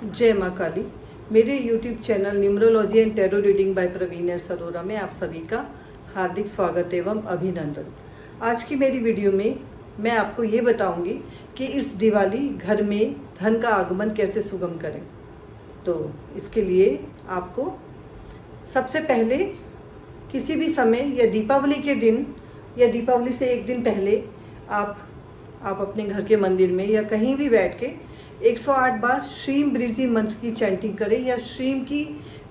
जय माँ काली। मेरे YouTube channel numerology and tarot reading by Praveen S Arora में आप सभी का हार्दिक स्वागत एवं अभिनंदन। आज की मेरी वीडियो में मैं आपको ये बताऊंगी कि इस दिवाली घर में धन का आगमन कैसे सुगम करें। तो इसके लिए आपको सबसे पहले किसी भी समय या दीपावली के दिन या दीपावली से एक दिन पहले आप अपने घर के मंदिर में या कहीं भी बैठ के 108 बार श्रीम ब्रीजी मंत्र की चैंटिंग करें या श्रीम की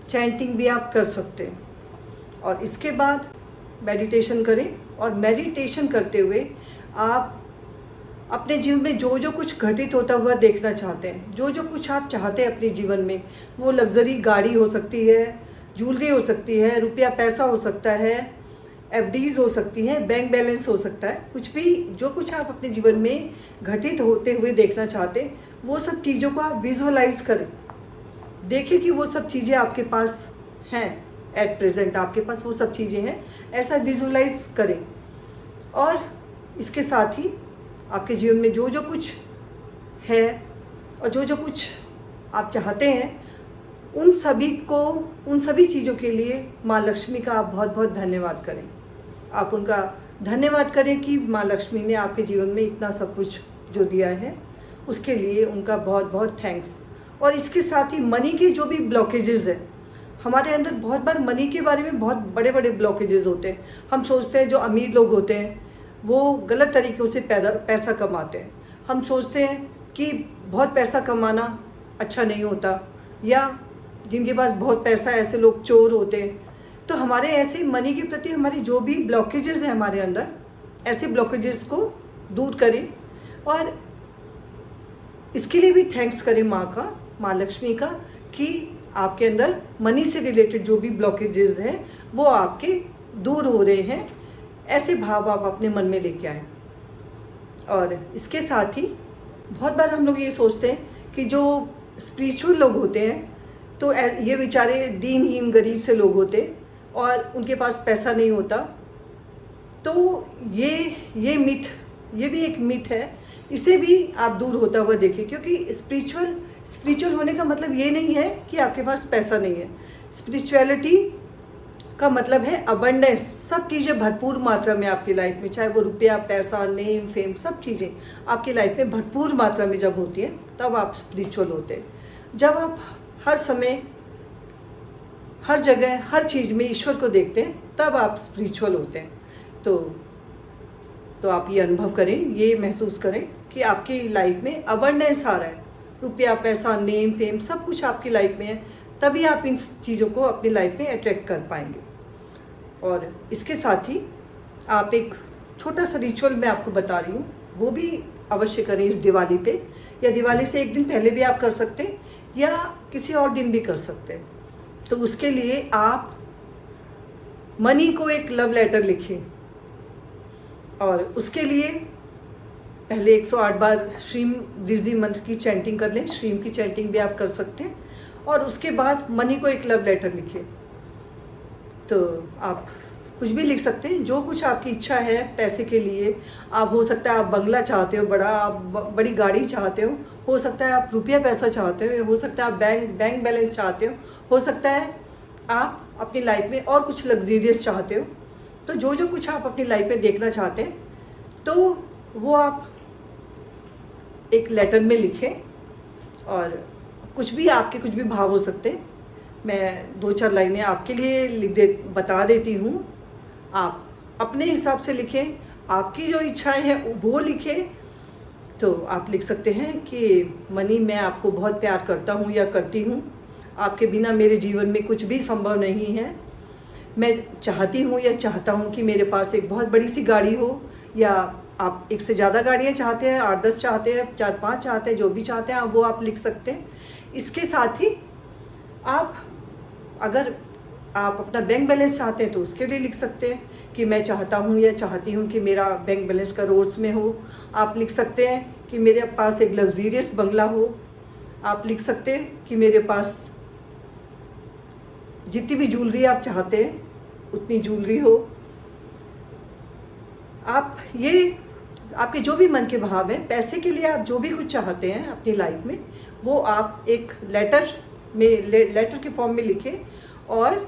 चैंटिंग भी आप कर सकते हैं। और इसके बाद मेडिटेशन करें और मेडिटेशन करते हुए आप अपने जीवन में जो जो कुछ घटित होता हुआ देखना चाहते हैं, जो जो कुछ आप चाहते हैं अपने जीवन में, वो लग्जरी गाड़ी हो सकती है, ज्वेलरी हो सकती है, रुपया पैसा हो सकता है, एफडीज हो सकती हैं, बैंक बैलेंस हो सकता है, कुछ भी जो कुछ आप अपने जीवन में घटित होते हुए देखना चाहते हैं, वो सब चीज़ों को आप विजुअलाइज करें। देखें कि वो सब चीज़ें आपके पास हैं, एट प्रेजेंट आपके पास वो सब चीज़ें हैं, ऐसा विजुअलाइज करें। और इसके साथ ही आपके जीवन में जो जो कुछ है और जो जो कुछ आप चाहते हैं, उन सभी चीज़ों के लिए माँ लक्ष्मी का आप बहुत बहुत धन्यवाद करें। आप उनका धन्यवाद करें कि माँ लक्ष्मी ने आपके जीवन में इतना सब कुछ जो दिया है, उसके लिए उनका बहुत बहुत थैंक्स। और इसके साथ ही मनी के जो भी ब्लॉकेजेस है हमारे अंदर, बहुत बार मनी के बारे में बहुत बड़े बड़े ब्लॉकेजेस होते हैं। हम सोचते हैं जो अमीर लोग होते हैं वो गलत तरीक़ों से पैसा कमाते हैं। हम सोचते हैं कि बहुत पैसा कमाना अच्छा नहीं होता, या जिनके पास बहुत पैसा है ऐसे लोग चोर होते हैं। तो हमारे ऐसे मनी के प्रति हमारी जो भी ब्लॉकेजेस हैं हमारे अंदर, ऐसे ब्लॉकेजेस को दूर करें। और इसके लिए भी थैंक्स करें माँ लक्ष्मी का, कि आपके अंदर मनी से रिलेटेड जो भी ब्लॉकेजेस हैं वो आपके दूर हो रहे हैं। ऐसे भाव आप अपने मन में लेके आए। और इसके साथ ही बहुत बार हम लोग ये सोचते हैं कि जो स्पिरिचुअल लोग होते हैं तो ये बेचारे दीनहीन गरीब से लोग होते और उनके पास पैसा नहीं होता। तो ये मिथ, ये भी एक मिथ है, इसे भी आप दूर होता हुआ देखें। क्योंकि स्पिरिचुअल होने का मतलब ये नहीं है कि आपके पास पैसा नहीं है। स्पिरिचुअलिटी का मतलब है अबंडेंस, सब चीज़ें भरपूर मात्रा में आपकी लाइफ में, चाहे वो रुपया पैसा नेम फेम, सब चीज़ें आपकी लाइफ में भरपूर मात्रा में जब होती है तब आप स्पिरिचुअल होते हैं। जब आप हर समय हर जगह हर चीज़ में ईश्वर को देखते हैं तब आप स्पिरिचुअल होते हैं। तो आप ये अनुभव करें, ये महसूस करें कि आपकी लाइफ में अबंडेंस आ रहा है, रुपया पैसा नेम फेम सब कुछ आपकी लाइफ में है, तभी आप इन चीज़ों को अपनी लाइफ में अट्रैक्ट कर पाएंगे। और इसके साथ ही आप एक छोटा सा रिचुअल मैं आपको बता रही हूँ, वो भी अवश्य करें इस दिवाली पे, या दिवाली से एक दिन पहले भी आप कर सकते हैं या किसी और दिन भी कर सकते हैं। तो उसके लिए आप मनी को एक लव लेटर लिखें और उसके लिए पहले 108 बार श्रीम ब्रीजी मंत्र की चैंटिंग कर लें। श्रीम की चैंटिंग भी आप कर सकते हैं। और उसके बाद मनी को एक लव लेटर लिखें। तो आप कुछ भी लिख सकते हैं, जो कुछ आपकी इच्छा है पैसे के लिए। आप हो सकता है आप बंगला चाहते हो बड़ा, आप बड़ी गाड़ी हो सकता है आप रुपया पैसा चाहते हो सकता है आप बैंक बैलेंस चाहते हो सकता है आप अपनी लाइफ में और कुछ लग्जीरियस चाहते हो। तो जो जो कुछ आप अपनी लाइफ में देखना चाहते हैं तो वो आप एक लेटर में लिखें। और कुछ भी भाव हो सकते हैं। मैं 2-4 लाइनें आपके लिए बता देती हूँ, आप अपने हिसाब से लिखें, आपकी जो इच्छाएं हैं वो लिखें। तो आप लिख सकते हैं कि मनी, मैं आपको बहुत प्यार करता हूँ या करती हूँ, आपके बिना मेरे जीवन में कुछ भी संभव नहीं है। मैं चाहती हूँ या चाहता हूँ कि मेरे पास एक बहुत बड़ी सी गाड़ी हो, या आप एक से ज़्यादा गाड़ियाँ चाहते हैं, 8-10 चाहते हैं, 4-5 चाहते हैं, जो भी चाहते हैं वो आप लिख सकते हैं। इसके साथ ही अगर आप अपना बैंक बैलेंस चाहते हैं तो उसके लिए लिख सकते हैं कि मैं चाहता हूँ या चाहती हूँ कि मेरा बैंक बैलेंस करोड़ों में हो। आप लिख सकते हैं कि मेरे पास एक लग्जीरियस बंगला हो। आप लिख सकते हैं कि मेरे पास जितनी भी ज्वेलरी आप चाहते हैं उतनी ज्वेलरी हो। आप ये आपके जो भी मन के भाव हैं, पैसे के लिए आप जो भी कुछ चाहते हैं अपनी लाइफ में, वो आप एक लेटर के फॉर्म में लिखें और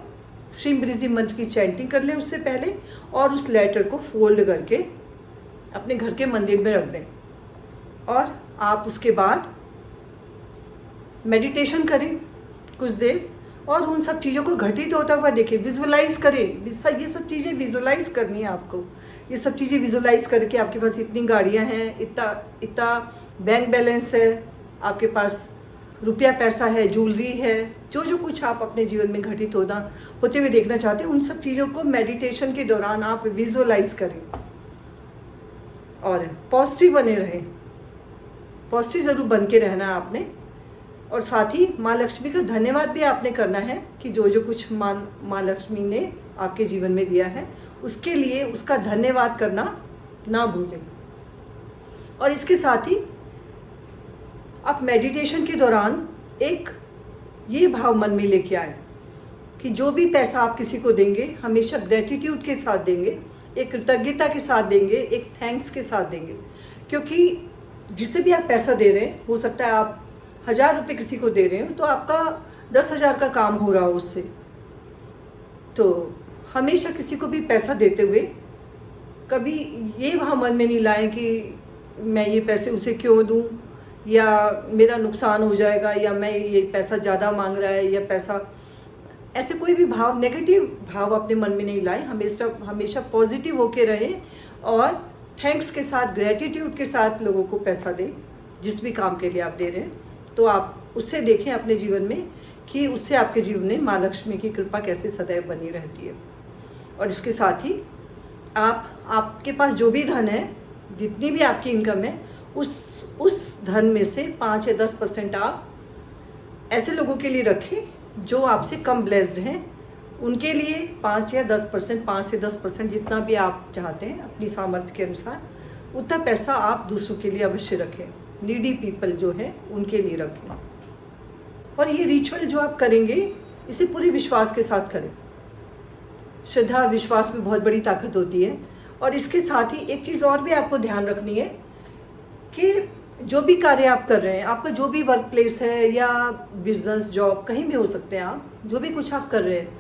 श्री ब्रिजी मंत्र की चैंटिंग कर लें उससे पहले, और उस लेटर को फोल्ड करके अपने घर के मंदिर में रख दें। और आप उसके बाद मेडिटेशन करें कुछ देर और उन सब चीज़ों को घटित होता हुआ देखें, विजुअलाइज करें। ये सब चीज़ें विजुअलाइज करनी है आपको। ये सब चीज़ें विजुअलाइज करके आपके पास इतनी गाड़ियाँ हैं, इतना बैंक बैलेंस है, आपके पास रुपया पैसा है, ज्वेलरी है, जो कुछ आप अपने जीवन में घटित होते हुए देखना चाहते हैं, उन सब चीज़ों को मेडिटेशन के दौरान आप विजुअलाइज करें और पॉजिटिव बने रहें। पॉजिटिव ज़रूर बन के रहना है आपने। और साथ ही माँ लक्ष्मी का धन्यवाद भी आपने करना है कि जो कुछ माँ लक्ष्मी ने आपके जीवन में दिया है उसके लिए उसका धन्यवाद करना ना भूलें। और इसके साथ ही आप मेडिटेशन के दौरान एक ये भाव मन में लेके आए कि जो भी पैसा आप किसी को देंगे हमेशा ग्रेटिट्यूड के साथ देंगे, एक कृतज्ञता के साथ देंगे, एक थैंक्स के साथ देंगे। क्योंकि जिसे भी आप पैसा दे रहे हैं, हो सकता है आप 1000 रुपये किसी को दे रहे हो तो आपका 10,000 का काम हो रहा हो उससे। तो हमेशा किसी को भी पैसा देते हुए कभी ये भाव मन में नहीं लाएं कि मैं ये पैसे उसे क्यों दूं, या मेरा नुकसान हो जाएगा, या मैं ये पैसा ज़्यादा मांग रहा है, या पैसा, ऐसे कोई भी भाव, नेगेटिव भाव अपने मन में नहीं लाएं। हमेशा पॉजिटिव होके रहें और थैंक्स के साथ, ग्रेटिट्यूड के साथ लोगों को पैसा दें जिस भी काम के लिए आप दे रहे हैं। तो आप उससे देखें अपने जीवन में कि उससे आपके जीवन में माँ लक्ष्मी की कृपा कैसे सदैव बनी रहती है। और इसके साथ ही आपके पास जो भी धन है, जितनी भी आपकी इनकम है, उस धन में से 5 या 10% आप ऐसे लोगों के लिए रखें जो आपसे कम ब्लेस्ड हैं। उनके लिए 5 या 10%, 5 से 10% जितना भी आप चाहते हैं अपनी सामर्थ्य के अनुसार, उतना पैसा आप दूसरों के लिए अवश्य रखें। नीडी पीपल जो है उनके लिए रखें। और ये रिचुअल जो आप करेंगे इसे पूरे विश्वास के साथ करें। श्रद्धा और विश्वास में बहुत बड़ी ताकत होती है। और इसके साथ ही एक चीज़ और भी आपको ध्यान रखनी है कि जो भी कार्य आप कर रहे हैं, आपका जो भी वर्क प्लेस है या बिजनेस, जॉब, कहीं भी हो सकते हैं, आप जो भी कुछ आप कर रहे हैं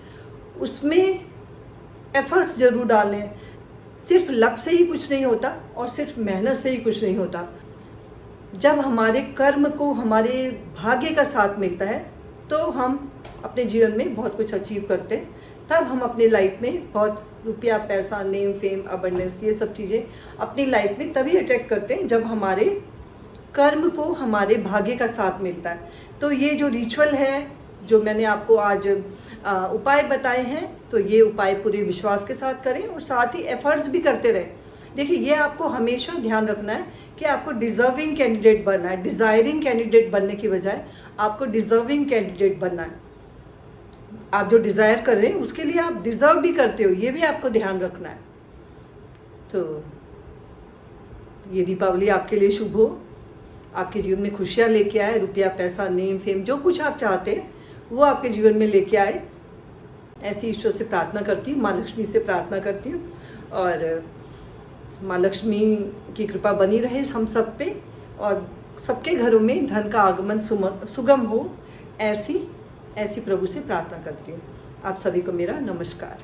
उसमें एफर्ट्स ज़रूर डालें। सिर्फ लक से ही कुछ नहीं होता और सिर्फ मेहनत से ही कुछ नहीं होता। जब हमारे कर्म को हमारे भाग्य का साथ मिलता है तो हम अपने जीवन में बहुत कुछ अचीव करते हैं। तब हम अपने लाइफ में बहुत रुपया, पैसा, नेम, फेम, अबंडेंस, ये सब चीज़ें अपनी लाइफ में तभी अट्रैक्ट करते हैं जब हमारे कर्म को हमारे भाग्य का साथ मिलता है। तो ये जो रिचुअल है, जो मैंने आपको आज उपाय बताए हैं, तो ये उपाय पूरे विश्वास के साथ करें और साथ ही एफर्ट्स भी करते रहें। देखिए, ये आपको हमेशा ध्यान रखना है कि आपको डिज़र्विंग कैंडिडेट बनना है। डिज़ायरिंग कैंडिडेट बनने की बजाय आपको डिज़र्विंग कैंडिडेट बनना है। आप जो डिज़ायर कर रहे हैं उसके लिए आप डिज़र्व भी करते हो, ये भी आपको ध्यान रखना है। तो ये दीपावली आपके लिए शुभ हो, आपके जीवन में खुशियाँ लेके आए, रुपया, पैसा, नेम, फेम, जो कुछ आप चाहते हैं वो आपके जीवन में लेके आए। ऐसी ईश्वर से प्रार्थना करती हूँ, माँ लक्ष्मी से प्रार्थना करती हूँ। और माँ लक्ष्मी की कृपा बनी रहे हम सब पे और सबके घरों में धन का आगमन सुगम हो, ऐसी प्रभु से प्रार्थना करती हूँ। आप सभी को मेरा नमस्कार।